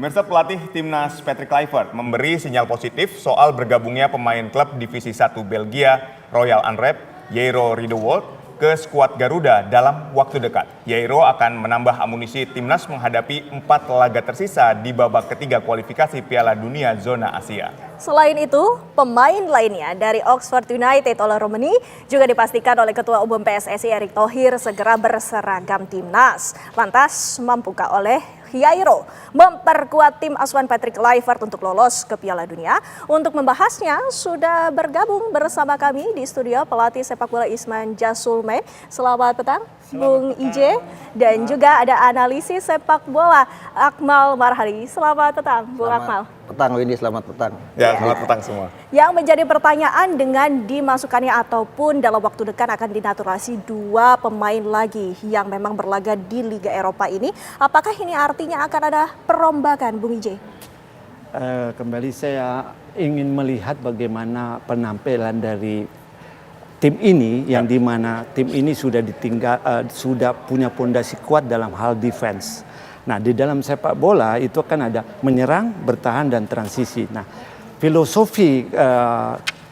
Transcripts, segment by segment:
Pemirsa, pelatih timnas Patrick Kluivert memberi sinyal positif soal bergabungnya pemain klub divisi 1 Belgia Royal Antwerp, Jairo Riedewald, ke skuad Garuda dalam waktu dekat. Jairo akan menambah amunisi timnas menghadapi 4 laga tersisa di babak ketiga kualifikasi Piala Dunia Zona Asia. Selain itu, pemain lainnya dari Oxford United oleh Romani juga dipastikan oleh Ketua Umum PSSI Erick Thohir segera berseragam timnas. Lantas, mampukah oleh Jairo memperkuat tim asuhan Patrick Kluivert untuk lolos ke Piala Dunia? Untuk membahasnya sudah bergabung bersama kami di studio pelatih sepak bola Isman Jasulme. Selamat petang, Bung Ije. Dan juga ada analisis sepak bola Akmal Marhali. Selamat petang, Bung Akmal. Petang Windy, selamat petang. Ya, selamat petang semua. Yang menjadi pertanyaan dengan dimasukkannya ataupun dalam waktu dekat akan dinaturalisasi 2 pemain lagi yang memang berlaga di Liga Eropa ini. Apakah ini artinya akan ada perombakan, Bung Ije? Kembali saya ingin melihat bagaimana penampilan dari tim ini, yang dimana tim ini sudah sudah punya pondasi kuat dalam hal defense. Nah, di dalam sepak bola itu kan ada menyerang, bertahan, dan transisi. Nah, filosofi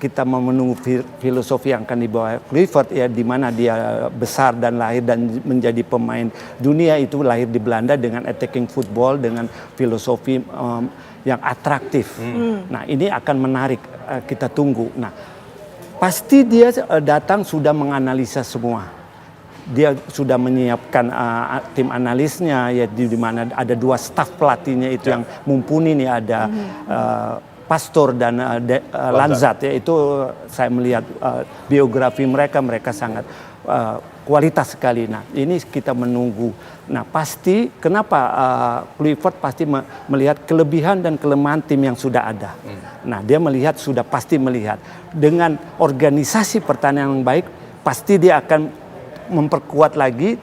kita mau menunggu filosofi yang akan dibawa Kluivert, ya, di mana dia besar dan lahir dan menjadi pemain dunia itu lahir di Belanda dengan attacking football, dengan filosofi yang atraktif. Nah, ini akan menarik, kita tunggu. Nah, pasti dia datang sudah menganalisa semua. Dia sudah menyiapkan tim analisnya, ya, di mana ada 2 staf pelatihnya itu yang mumpuni nih, ada Pastor dan Lanzat, ya, itu saya melihat biografi mereka sangat kualitas sekali. Nah, ini kita menunggu. Nah, pasti kenapa Kluivert pasti melihat kelebihan dan kelemahan tim yang sudah ada. Nah, dia sudah pasti melihat dengan organisasi pertandingan yang baik, pasti dia akan memperkuat lagi.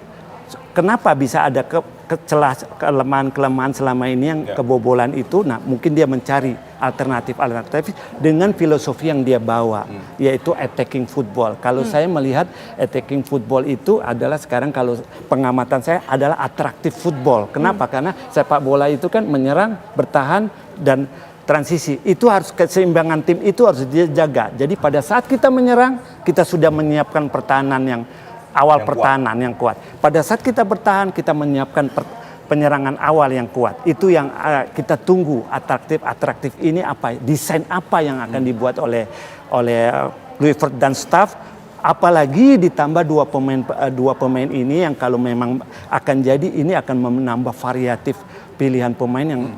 Kenapa bisa ada kelemahan selama ini yang kebobolan itu? Nah, mungkin dia mencari alternatif dengan filosofi yang dia bawa, yaitu attacking football. Kalau saya melihat attacking football itu adalah sekarang, kalau pengamatan saya, adalah atraktif football. Kenapa? Karena sepak bola itu kan menyerang, bertahan, dan transisi. Itu harus, keseimbangan tim itu harus dijaga. Jadi pada saat kita menyerang, kita sudah menyiapkan pertahanan yang pertahanan yang kuat. Pada saat kita bertahan, kita menyiapkan penyerangan awal yang kuat. Itu yang kita tunggu. Atraktif ini apa? Desain apa yang akan dibuat oleh Kluivert dan staff? Apalagi ditambah 2 pemain ini yang kalau memang akan jadi, ini akan menambah variatif pilihan pemain yang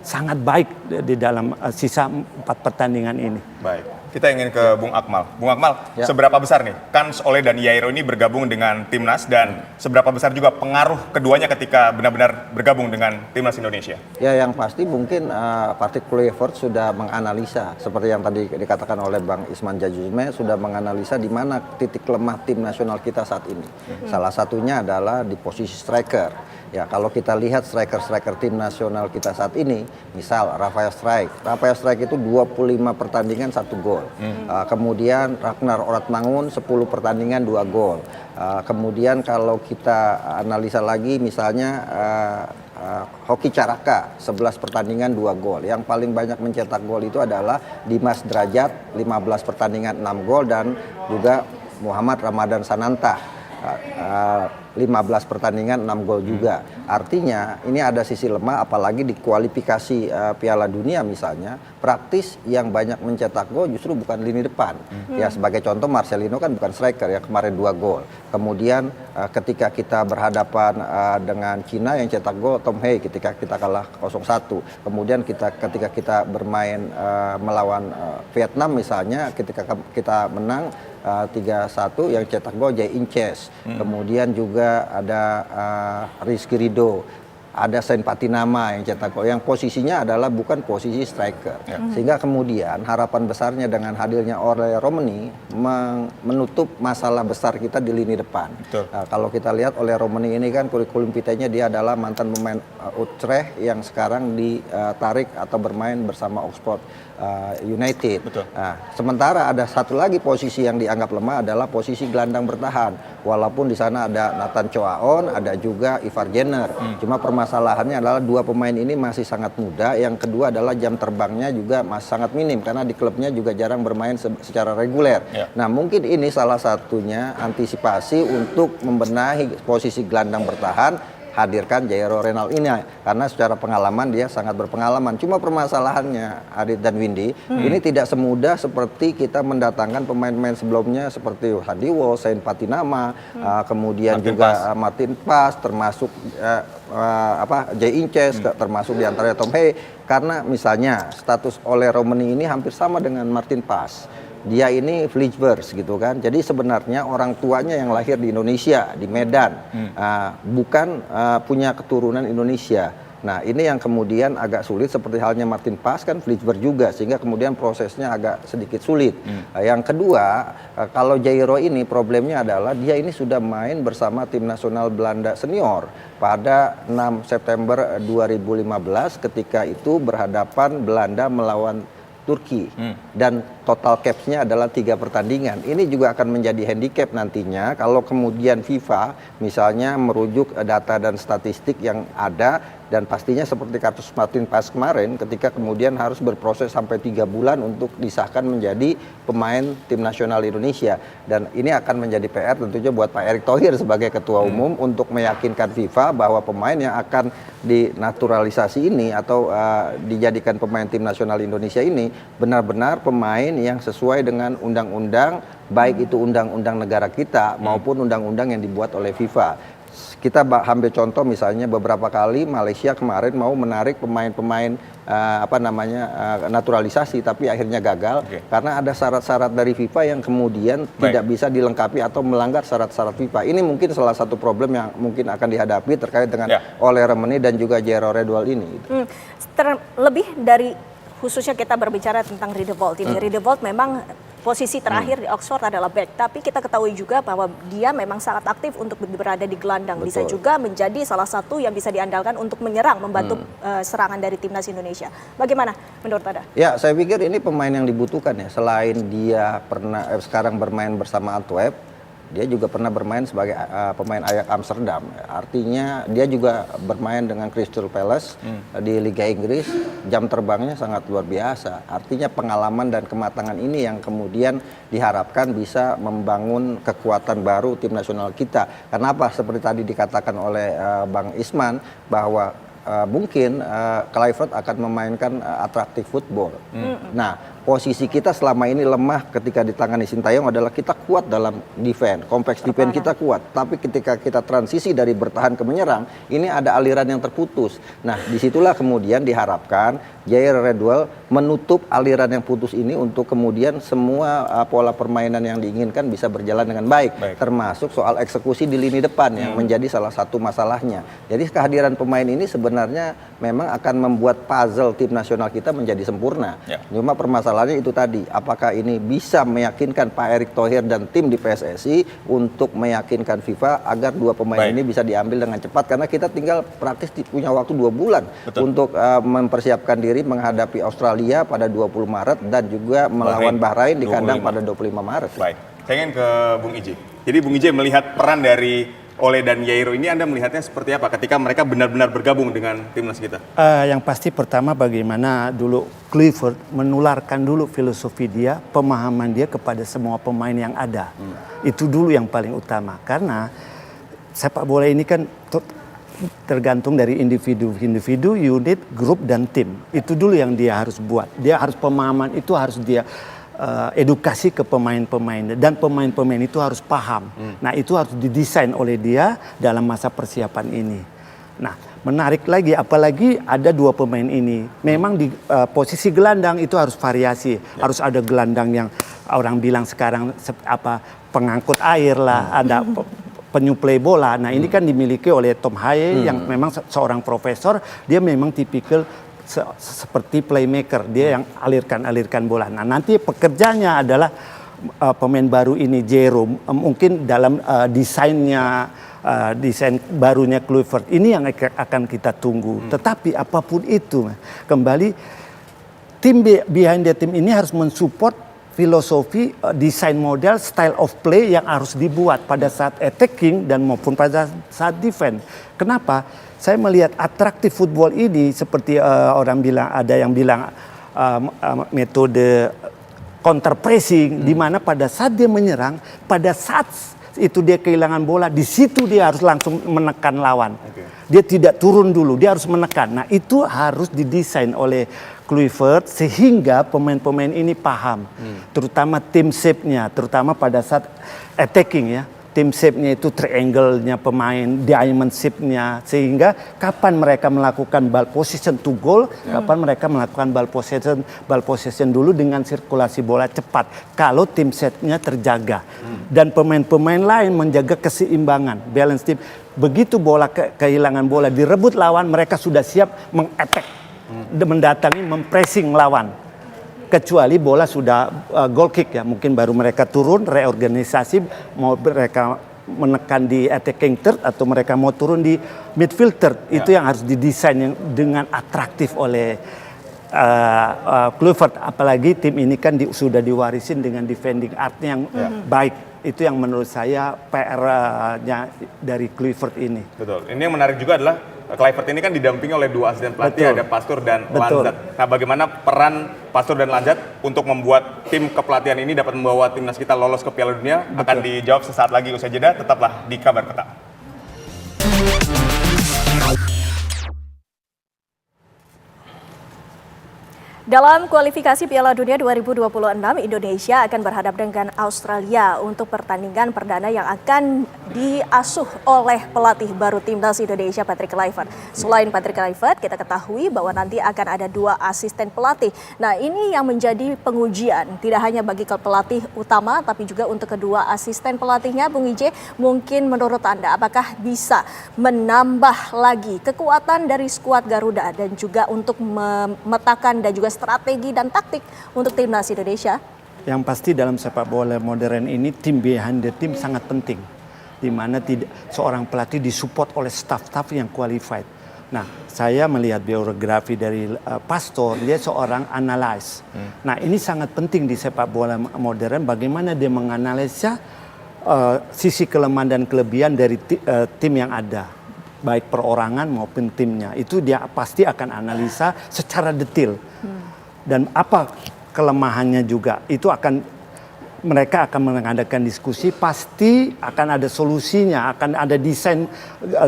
sangat baik di dalam sisa 4 pertandingan ini. Baik. Kita ingin ke Bung Akmal. Bung Akmal, seberapa besar nih kans Ole dan Jairo ini bergabung dengan timnas, dan seberapa besar juga pengaruh keduanya ketika benar-benar bergabung dengan timnas Indonesia? Ya, yang pasti mungkin Patrick Kluivert sudah menganalisa, seperti yang tadi dikatakan oleh Bang Isman Jasulme, sudah menganalisa di mana titik lemah tim nasional kita saat ini. Salah satunya adalah di posisi striker. Ya, kalau kita lihat striker-striker tim nasional kita saat ini, misal Rafael Strijk itu 25 pertandingan 1 gol. Kemudian Ragnar Oratmangun 10 pertandingan 2 gol. Kemudian kalau kita analisa lagi, misalnya Hoki Caraka 11 pertandingan 2 gol. Yang paling banyak mencetak gol itu adalah Dimas Drajat 15 pertandingan 6 gol, dan juga Muhammad Ramadan Sananta 15 pertandingan 6 gol juga. Artinya ini ada sisi lemah, apalagi di kualifikasi Piala Dunia misalnya, praktis yang banyak mencetak gol justru bukan lini depan. Ya, sebagai contoh Marcelino kan bukan striker ya, kemarin 2 gol. Kemudian ketika kita berhadapan dengan Cina yang cetak gol Tom Hei ketika kita kalah 0-1. Kemudian ketika kita bermain melawan Vietnam misalnya, ketika kita menang 3-1, yang cetak gol Jae Inches. Kemudian juga ada Rizky Ridho, ada Sain Patinama yang cetak gol, yang posisinya adalah bukan posisi striker. Sehingga kemudian harapan besarnya dengan hadirnya Ole Romani menutup masalah besar kita di lini depan. Kalau kita lihat Ole Romani ini kan kurikulum vitae-nya dia adalah mantan pemain Utrecht yang sekarang ditarik atau bermain bersama Oxford United. Nah, sementara ada satu lagi posisi yang dianggap lemah adalah posisi gelandang bertahan. Walaupun di sana ada Nathan Choaon, ada juga Ivar Jenner. Cuma permasalahan permasalahannya adalah dua pemain ini masih sangat muda. Yang kedua adalah jam terbangnya juga masih sangat minim karena di klubnya juga jarang bermain secara reguler. Nah, mungkin ini salah satunya antisipasi untuk membenahi posisi gelandang bertahan, hadirkan Jairo Renal ini karena secara pengalaman dia sangat berpengalaman. Cuma permasalahannya Adit dan Windy, ini tidak semudah seperti kita mendatangkan pemain-pemain sebelumnya seperti Hadiwo, Sain Patinama, kemudian Martin juga Martin Pas, termasuk Jay Inces, termasuk diantaranya Tom Hey, karena misalnya status Ole Romani ini hampir sama dengan Martin Pas. Dia ini Vliegers gitu kan. Jadi sebenarnya orang tuanya yang lahir di Indonesia, di Medan, bukan punya keturunan Indonesia. Nah, ini yang kemudian agak sulit seperti halnya Martin Pas kan Vliegers juga, sehingga kemudian prosesnya agak sedikit sulit. Yang kedua, kalau Jairo ini problemnya adalah dia ini sudah main bersama tim nasional Belanda senior pada 6 September 2015 ketika itu berhadapan Belanda melawan Turki dan total caps-nya adalah 3 pertandingan. Ini juga akan menjadi handicap nantinya kalau kemudian FIFA misalnya merujuk data dan statistik yang ada, dan pastinya seperti kasus Martin Pas kemarin ketika kemudian harus berproses sampai 3 bulan untuk disahkan menjadi pemain tim nasional Indonesia. Dan ini akan menjadi PR tentunya buat Pak Erick Thohir sebagai ketua umum untuk meyakinkan FIFA bahwa pemain yang akan dinaturalisasi ini atau dijadikan pemain tim nasional Indonesia ini benar-benar pemain yang sesuai dengan undang-undang, baik itu undang-undang negara kita maupun undang-undang yang dibuat oleh FIFA. Kita ambil contoh misalnya beberapa kali Malaysia kemarin mau menarik pemain-pemain naturalisasi tapi akhirnya gagal karena ada syarat-syarat dari FIFA yang kemudian tidak bisa dilengkapi atau melanggar syarat-syarat FIFA. Ini mungkin salah satu problem yang mungkin akan dihadapi terkait dengan Ole Romani dan juga Jairo Redwall ini. Terlebih dari khususnya kita berbicara tentang Riedewald ini. Riedewald memang posisi terakhir di Oxford adalah back, tapi kita ketahui juga bahwa dia memang sangat aktif untuk berada di gelandang. Bisa juga menjadi salah satu yang bisa diandalkan untuk menyerang, membantu serangan dari timnas Indonesia. Bagaimana menurut Anda? Ya, saya pikir ini pemain yang dibutuhkan ya. Selain dia pernah sekarang bermain bersama Antwerp, dia juga pernah bermain sebagai pemain Ajax Amsterdam. Artinya dia juga bermain dengan Crystal Palace di Liga Inggris. Jam terbangnya sangat luar biasa. Artinya pengalaman dan kematangan ini yang kemudian diharapkan bisa membangun kekuatan baru tim nasional kita. Kenapa? Seperti tadi dikatakan oleh Bang Isman bahwa mungkin Kluivert akan memainkan atraktif football. Nah, posisi kita selama ini lemah ketika ditangani Sintayong adalah kita kuat dalam defense, kompleks defense kita kuat. Tapi ketika kita transisi dari bertahan ke menyerang, ini ada aliran yang terputus. Nah, disitulah kemudian diharapkan Jairo Redwall menutup aliran yang putus ini untuk kemudian semua pola permainan yang diinginkan bisa berjalan dengan baik. Termasuk soal eksekusi di lini depan yang menjadi salah satu masalahnya. Jadi kehadiran pemain ini sebenarnya memang akan membuat puzzle tim nasional kita menjadi sempurna. Cuma permasalahannya itu tadi, apakah ini bisa meyakinkan Pak Erick Thohir dan tim di PSSI untuk meyakinkan FIFA agar dua pemain ini bisa diambil dengan cepat, karena kita tinggal praktis punya waktu 2 bulan untuk mempersiapkan diri menghadapi Australia pada 20 Maret dan juga melawan Bahrain di kandang pada 25 Maret. Baik, saya ingin ke Bung Ije. Jadi Bung Ije melihat peran dari Ole dan Jairo ini, Anda melihatnya seperti apa ketika mereka benar-benar bergabung dengan timnas kita? Yang pasti pertama bagaimana dulu Kluivert menularkan dulu filosofi dia, pemahaman dia kepada semua pemain yang ada. Itu dulu yang paling utama, karena sepak bola ini kan tergantung dari individu, unit, grup, dan tim. Itu dulu yang dia harus buat. Dia harus pemahaman itu harus dia edukasi ke pemain-pemain, dan pemain-pemain itu harus paham. Nah, itu harus didesain oleh dia dalam masa persiapan ini. Nah, menarik lagi apalagi ada 2 pemain ini. Memang di posisi gelandang itu harus variasi. Harus ada gelandang yang orang bilang sekarang pengangkut air lah, ada penyuplai bola. Nah, ini kan dimiliki oleh Tom Haye yang memang seorang profesor. Dia memang tipikal seperti playmaker, dia yang alirkan bola. Nah, nanti pekerjanya adalah pemain baru ini Jairo, mungkin dalam desain barunya Kluivert ini yang akan kita tunggu. Tetapi apapun itu, kembali tim behind the team ini harus mensupport filosofi, desain model, style of play yang harus dibuat pada saat attacking dan maupun pada saat defense. Kenapa? Saya melihat atraktif football ini seperti orang bilang, ada yang bilang metode counter pressing, di mana pada saat dia menyerang, pada saat itu dia kehilangan bola, di situ dia harus langsung menekan lawan. Dia tidak turun dulu, dia harus menekan. Nah, itu harus didesain oleh Kluivert sehingga pemain-pemain ini paham, terutama team shape-nya, terutama pada saat attacking ya. Team shape-nya itu triangle-nya pemain, diamond shape-nya, sehingga kapan mereka melakukan ball possession to goal, kapan mereka melakukan ball possession dulu dengan sirkulasi bola cepat. Kalau team shape-nya terjaga dan pemain-pemain lain menjaga keseimbangan, balance team. Begitu bola kehilangan bola direbut lawan, mereka sudah siap mengattack, mendatangi, mempressing lawan. Kecuali bola sudah goal kick ya, mungkin baru mereka turun, reorganisasi, mau mereka menekan di attacking third atau mereka mau turun di midfield third. Itu yang harus didesain yang dengan atraktif oleh Kluivert. Apalagi tim ini kan sudah diwarisin dengan defending artnya yang baik. Itu yang menurut saya PR-nya dari Kluivert ini. Betul. Ini yang menarik juga adalah Kluivert ini kan didampingi oleh dua asisten pelatih, ada Pastur dan Lanzat. Nah, bagaimana peran Pastur dan Lanzat untuk membuat tim kepelatihan ini dapat membawa timnas kita lolos ke Piala Dunia? Akan dijawab sesaat lagi usai jeda. Tetaplah di Kabar Peta. Dalam kualifikasi Piala Dunia 2026, Indonesia akan berhadap dengan Australia untuk pertandingan perdana yang akan diasuh oleh pelatih baru timnas Indonesia, Patrick Kluivert. Selain Patrick Kluivert, kita ketahui bahwa nanti akan ada 2 asisten pelatih. Nah, ini yang menjadi pengujian, tidak hanya bagi pelatih utama, tapi juga untuk kedua asisten pelatihnya. Bung Ije, mungkin menurut Anda, apakah bisa menambah lagi kekuatan dari skuad Garuda dan juga untuk memetakan dan juga strategi dan taktik untuk timnas Indonesia? Yang pasti dalam sepak bola modern ini tim behind the team sangat penting, di mana seorang pelatih disupport oleh staff-staff yang qualified. Nah, saya melihat biografi dari Pastor, dia seorang analis. Nah, ini sangat penting di sepak bola modern, bagaimana dia menganalisa sisi kelemahan dan kelebihan dari tim yang ada, baik perorangan maupun timnya. Itu dia pasti akan analisa secara detail. Dan apa kelemahannya juga, itu mereka akan mengadakan diskusi, pasti akan ada solusinya, akan ada desain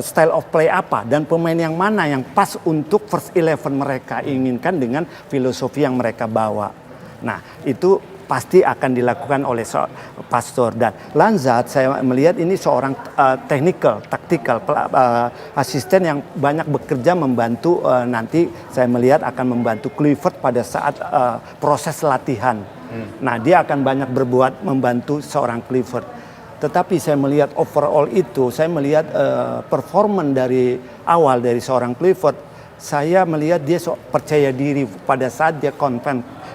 style of play apa, dan pemain yang mana yang pas untuk first 11 mereka inginkan dengan filosofi yang mereka bawa. Nah, itu pasti akan dilakukan oleh Pastor. Dan Lanzat, saya melihat ini seorang taktikal asisten yang banyak bekerja membantu, nanti saya melihat akan membantu Kluivert pada saat proses latihan. Nah, dia akan banyak berbuat membantu seorang Kluivert. Tetapi saya melihat overall itu, saya melihat performan dari awal dari seorang Kluivert, saya melihat dia percaya diri pada saat dia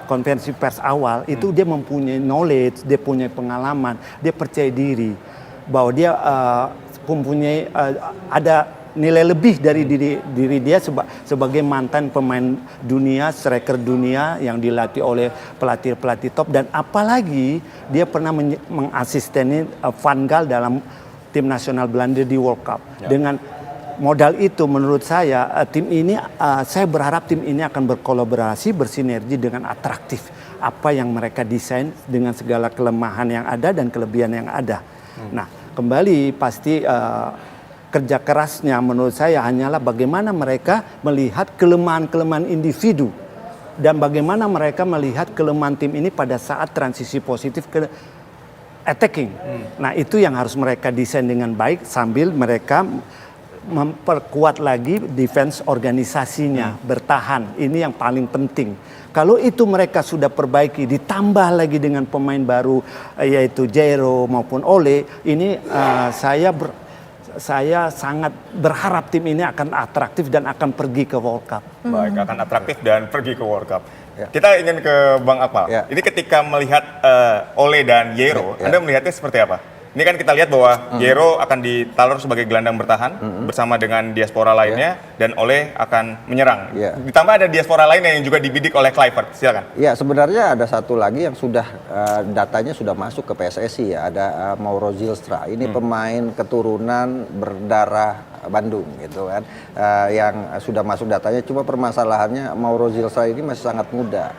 konferensi pers awal, itu dia mempunyai knowledge, dia punya pengalaman, dia percaya diri bahwa dia mempunyai ada nilai lebih dari diri dia sebagai mantan pemain dunia, striker dunia yang dilatih oleh pelatih top, dan apalagi dia pernah mengasisteni Van Gaal dalam tim nasional Belanda di World Cup. Dengan modal itu menurut saya tim ini, saya berharap tim ini akan berkolaborasi, bersinergi dengan atraktif. Apa yang mereka desain dengan segala kelemahan yang ada dan kelebihan yang ada. Nah, kembali pasti kerja kerasnya menurut saya hanyalah bagaimana mereka melihat kelemahan-kelemahan individu dan bagaimana mereka melihat kelemahan tim ini pada saat transisi positif ke attacking. Nah, itu yang harus mereka desain dengan baik sambil mereka memperkuat lagi defense organisasinya, bertahan. Ini yang paling penting. Kalau itu mereka sudah perbaiki, ditambah lagi dengan pemain baru yaitu Jairo maupun Ole, ini saya sangat berharap tim ini akan atraktif dan akan pergi ke World Cup. Baik, akan atraktif dan pergi ke World Cup. Kita ingin ke Bang Akmal. Ini ketika melihat Ole dan Jairo, Anda melihatnya seperti apa? Ini kan kita lihat bahwa Jairo akan ditaruh sebagai gelandang bertahan bersama dengan diaspora lainnya dan Ole akan menyerang. Ditambah ada diaspora lainnya yang juga dibidik oleh Kluivert. Silakan. Ya, sebenarnya ada satu lagi yang sudah datanya sudah masuk ke PSSI ya, ada Mauro Zylstra. Ini pemain keturunan berdarah Bandung gitu kan, yang sudah masuk datanya. Cuma permasalahannya Mauro Zylstra ini masih sangat muda.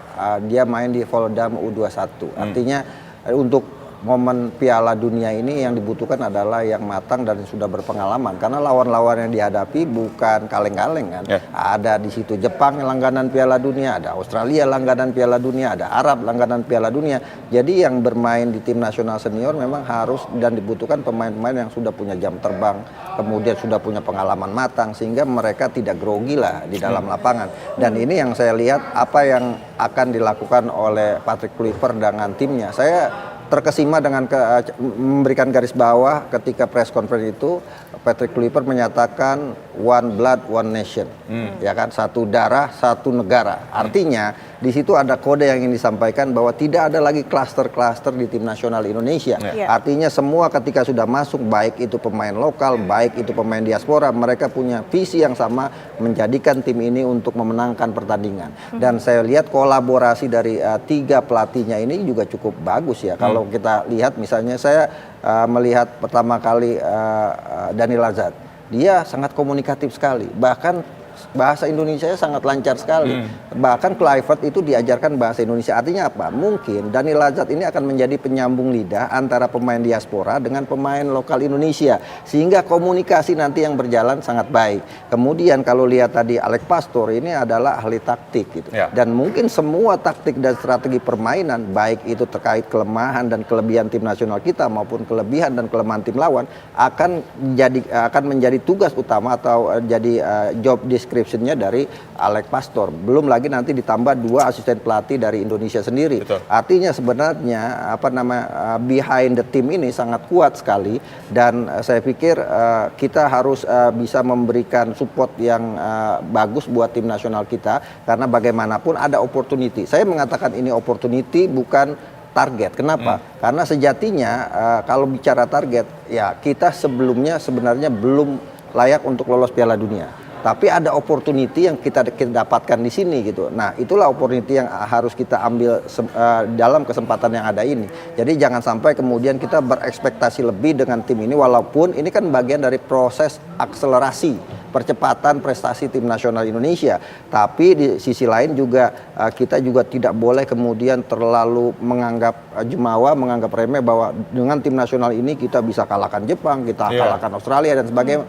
Dia main di Volendam U21. Artinya untuk momen Piala Dunia ini yang dibutuhkan adalah yang matang dan sudah berpengalaman, karena lawan-lawan yang dihadapi bukan kaleng-kaleng kan. Ada di situ Jepang langganan Piala Dunia, ada Australia langganan Piala Dunia, ada Arab langganan Piala Dunia. Jadi yang bermain di tim nasional senior memang harus dan dibutuhkan pemain-pemain yang sudah punya jam terbang, kemudian sudah punya pengalaman matang, sehingga mereka tidak grogi lah di dalam lapangan. Dan ini yang saya lihat apa yang akan dilakukan oleh Patrick Kluivert dengan timnya. Saya terkesima dengan memberikan garis bawah ketika press conference itu. Patrick Kluivert menyatakan one blood one nation, ya kan, satu darah satu negara. Artinya di situ ada kode yang ingin disampaikan bahwa tidak ada lagi klaster-klaster di tim nasional Indonesia. Artinya semua ketika sudah masuk, baik itu pemain lokal, baik itu pemain diaspora, mereka punya visi yang sama menjadikan tim ini untuk memenangkan pertandingan. Dan saya lihat kolaborasi dari tiga pelatihnya ini juga cukup bagus ya. Kalau kita lihat misalnya saya melihat pertama kali Dani Lazat, dia sangat komunikatif sekali, bahkan bahasa Indonesia sangat lancar sekali. Bahkan Kluivert itu diajarkan bahasa Indonesia. Artinya apa? Mungkin Dani Lazat ini akan menjadi penyambung lidah antara pemain diaspora dengan pemain lokal Indonesia, sehingga komunikasi nanti yang berjalan sangat baik. Kemudian kalau lihat tadi Alex Pastor ini adalah ahli taktik gitu. Dan mungkin semua taktik dan strategi permainan, baik itu terkait kelemahan dan kelebihan tim nasional kita maupun kelebihan dan kelemahan tim lawan, akan menjadi tugas utama atau jadi job description-nya dari Alex Pastor. Belum lagi nanti ditambah 2 asisten pelatih dari Indonesia sendiri. Artinya sebenarnya behind the team ini sangat kuat sekali, dan saya pikir kita harus bisa memberikan support yang bagus buat tim nasional kita, karena bagaimanapun ada opportunity. Saya mengatakan ini opportunity bukan target. Kenapa? Karena sejatinya kalau bicara target, ya kita sebelumnya sebenarnya belum layak untuk lolos Piala Dunia. Tapi ada opportunity yang kita dapatkan di sini gitu. Nah, itulah opportunity yang harus kita ambil dalam kesempatan yang ada ini. Jadi jangan sampai kemudian kita berekspektasi lebih dengan tim ini, walaupun ini kan bagian dari proses akselerasi percepatan prestasi tim nasional Indonesia. Tapi di sisi lain juga kita juga tidak boleh kemudian terlalu menganggap jumawa, menganggap remeh bahwa dengan tim nasional ini kita bisa kalahkan Jepang, kita kalahkan Australia dan sebagainya.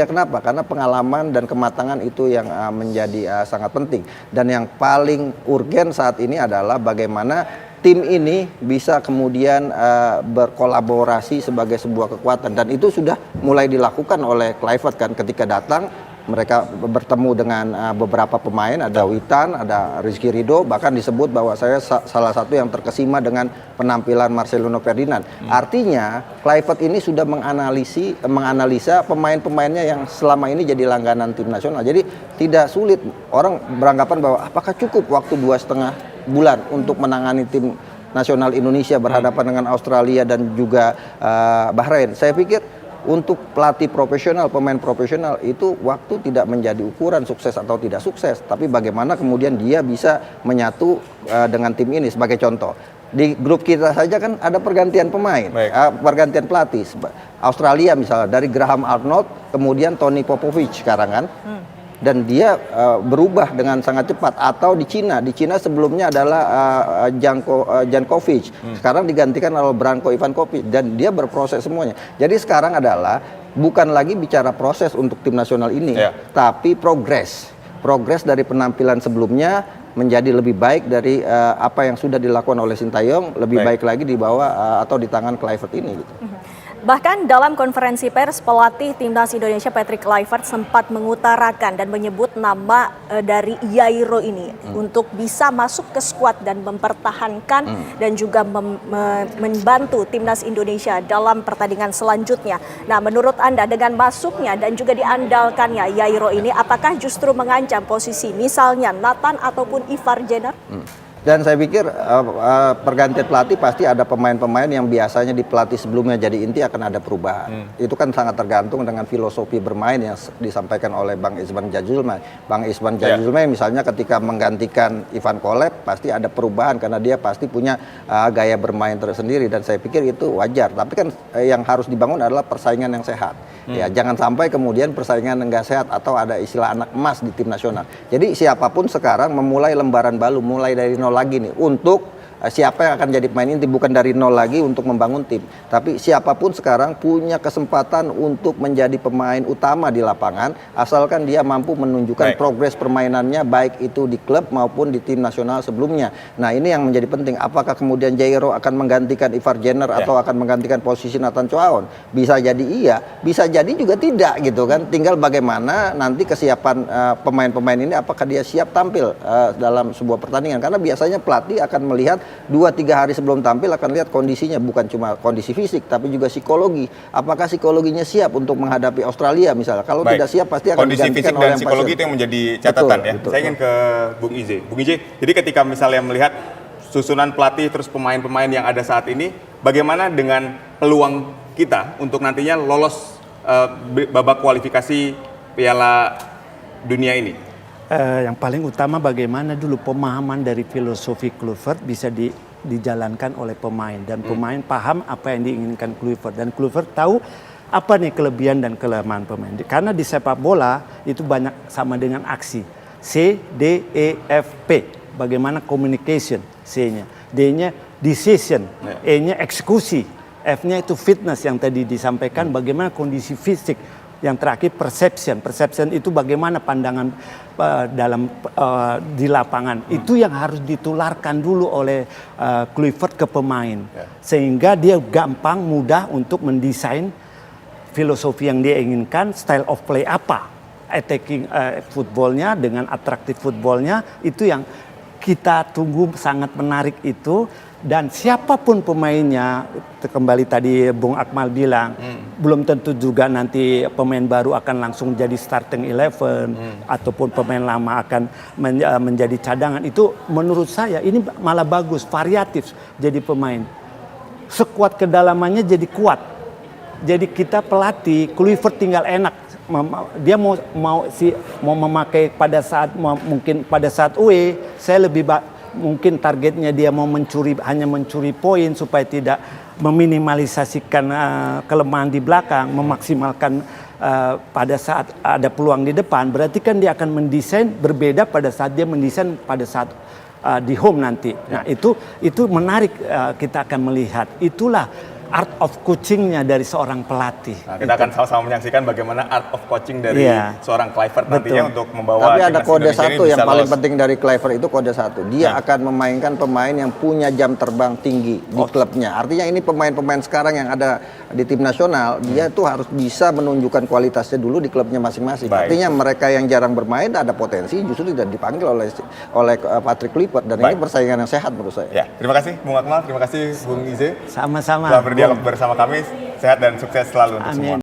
Kenapa? Karena pengalaman dan kematangan itu yang menjadi sangat penting. Dan yang paling urgen saat ini adalah bagaimana tim ini bisa kemudian berkolaborasi sebagai sebuah kekuatan. Dan itu sudah mulai dilakukan oleh Kluivert kan, ketika datang mereka bertemu dengan beberapa pemain, ada Witan, ada Rizky Ridho, bahkan disebut bahwa saya salah satu yang terkesima dengan penampilan Marcelino Ferdinand. Artinya Kluivert ini sudah menganalisa pemain-pemainnya yang selama ini jadi langganan tim nasional. Jadi tidak sulit, orang beranggapan bahwa apakah cukup waktu 2,5 bulan untuk menangani tim nasional Indonesia berhadapan dengan Australia dan juga Bahrain. Saya pikir untuk pelatih profesional, pemain profesional itu waktu tidak menjadi ukuran sukses atau tidak sukses, tapi bagaimana kemudian dia bisa menyatu dengan tim ini. Sebagai contoh, di grup kita saja kan ada pergantian pemain, pergantian pelatih. Australia misalnya dari Graham Arnold, kemudian Tony Popovich sekarang kan. Dan dia berubah dengan sangat cepat. Atau di Cina sebelumnya adalah Jankovic, sekarang digantikan oleh Branko Ivankovic, dan dia berproses semuanya. Jadi sekarang adalah bukan lagi bicara proses untuk tim nasional ini, tapi progres dari penampilan sebelumnya menjadi lebih baik dari apa yang sudah dilakukan oleh Sintayong, lebih baik lagi di bawah atau di tangan Kluivert ini gitu. Bahkan dalam konferensi pers, pelatih Timnas Indonesia Patrick Kluivert sempat mengutarakan dan menyebut nama dari Jairo ini untuk bisa masuk ke skuad dan mempertahankan dan juga membantu Timnas Indonesia dalam pertandingan selanjutnya. Nah, menurut Anda dengan masuknya dan juga diandalkannya Jairo ini, apakah justru mengancam posisi misalnya Nathan ataupun Ivar Jenner? Dan saya pikir pergantian pelatih pasti ada pemain-pemain yang biasanya di pelatih sebelumnya jadi inti akan ada perubahan. Itu kan sangat tergantung dengan filosofi bermain yang disampaikan oleh Bang Isman Jajulma. Bang Isman Jajulma misalnya ketika menggantikan Ivan Kolev pasti ada perubahan karena dia pasti punya gaya bermain tersendiri dan saya pikir itu wajar. Tapi kan yang harus dibangun adalah persaingan yang sehat. Ya, jangan sampai kemudian persaingan enggak sehat atau ada istilah anak emas di tim nasional. Jadi siapapun sekarang memulai lembaran baru, mulai dari nol lagi nih untuk siapa yang akan jadi pemain inti, bukan dari nol lagi untuk membangun tim. Tapi siapapun sekarang punya kesempatan untuk menjadi pemain utama di lapangan asalkan dia mampu menunjukkan progres permainannya baik itu di klub maupun di tim nasional sebelumnya. Nah, ini yang menjadi penting. Apakah kemudian Jairo akan menggantikan Ivar Jenner atau akan menggantikan posisi Nathan Choaon? Bisa jadi iya, bisa jadi juga tidak gitu kan. Tinggal bagaimana nanti kesiapan pemain-pemain ini apakah dia siap tampil dalam sebuah pertandingan. Karena biasanya pelatih akan melihat 2-3 hari sebelum tampil akan lihat kondisinya, bukan cuma kondisi fisik tapi juga psikologi. Apakah psikologinya siap untuk menghadapi Australia misalnya? Kalau tidak siap pasti akan kondisi fisik dan psikologi itu yang menjadi catatan ya. Betul. Saya ingin ke Bung Ize. Bung Ize, jadi ketika misalnya melihat susunan pelatih terus pemain-pemain yang ada saat ini, bagaimana dengan peluang kita untuk nantinya lolos babak kualifikasi Piala Dunia ini? Yang paling utama bagaimana dulu pemahaman dari filosofi Kluivert bisa dijalankan oleh pemain dan pemain paham apa yang diinginkan Kluivert dan Kluivert tahu apa nih kelebihan dan kelemahan pemain. Karena di sepak bola itu banyak sama dengan aksi. C, D, E, F, P. Bagaimana communication, C-nya. D-nya decision, E-nya eksekusi, F-nya itu fitness yang tadi disampaikan bagaimana kondisi fisik. Yang terakhir perception itu bagaimana pandangan di lapangan. Itu yang harus ditularkan dulu oleh Kluivert ke pemain. Sehingga dia gampang, mudah untuk mendesain filosofi yang dia inginkan, style of play apa. Attacking footballnya dengan atraktif footballnya itu yang kita tunggu sangat menarik itu. Dan siapapun pemainnya, kembali tadi Bung Akmal bilang, belum tentu juga nanti pemain baru akan langsung jadi starting 11 ataupun pemain lama akan menjadi cadangan. Itu menurut saya ini malah bagus, variatif jadi pemain. Sekuat kedalamannya jadi kuat. Jadi kita pelatih, Kluivert tinggal enak. Dia mau memakai pada saat mungkin pada saat UE, saya lebih mungkin targetnya dia mau hanya mencuri poin supaya tidak meminimalisasikan kelemahan di belakang, memaksimalkan pada saat ada peluang di depan. Berarti kan dia akan mendesain berbeda pada saat dia mendesain pada saat di home nanti. Nah itu menarik, kita akan melihat. Itulah art of coachingnya dari seorang pelatih. Nah, kita akan sama-sama menyaksikan bagaimana art of coaching dari seorang Kluivert nantinya untuk membawa. Tapi ada kode satu yang paling penting dari Kluivert itu kode satu. Dia akan memainkan pemain yang punya jam terbang tinggi di klubnya. Artinya ini pemain-pemain sekarang yang ada di tim nasional, dia tuh harus bisa menunjukkan kualitasnya dulu di klubnya masing-masing. Artinya mereka yang jarang bermain ada potensi justru tidak dipanggil oleh Patrick Kluivert dan ini persaingan yang sehat menurut saya. Ya, terima kasih Bung Akmal, terima kasih Bung Ize. Sama-sama. Telah berdialog bersama kami, sehat dan sukses selalu untuk semua.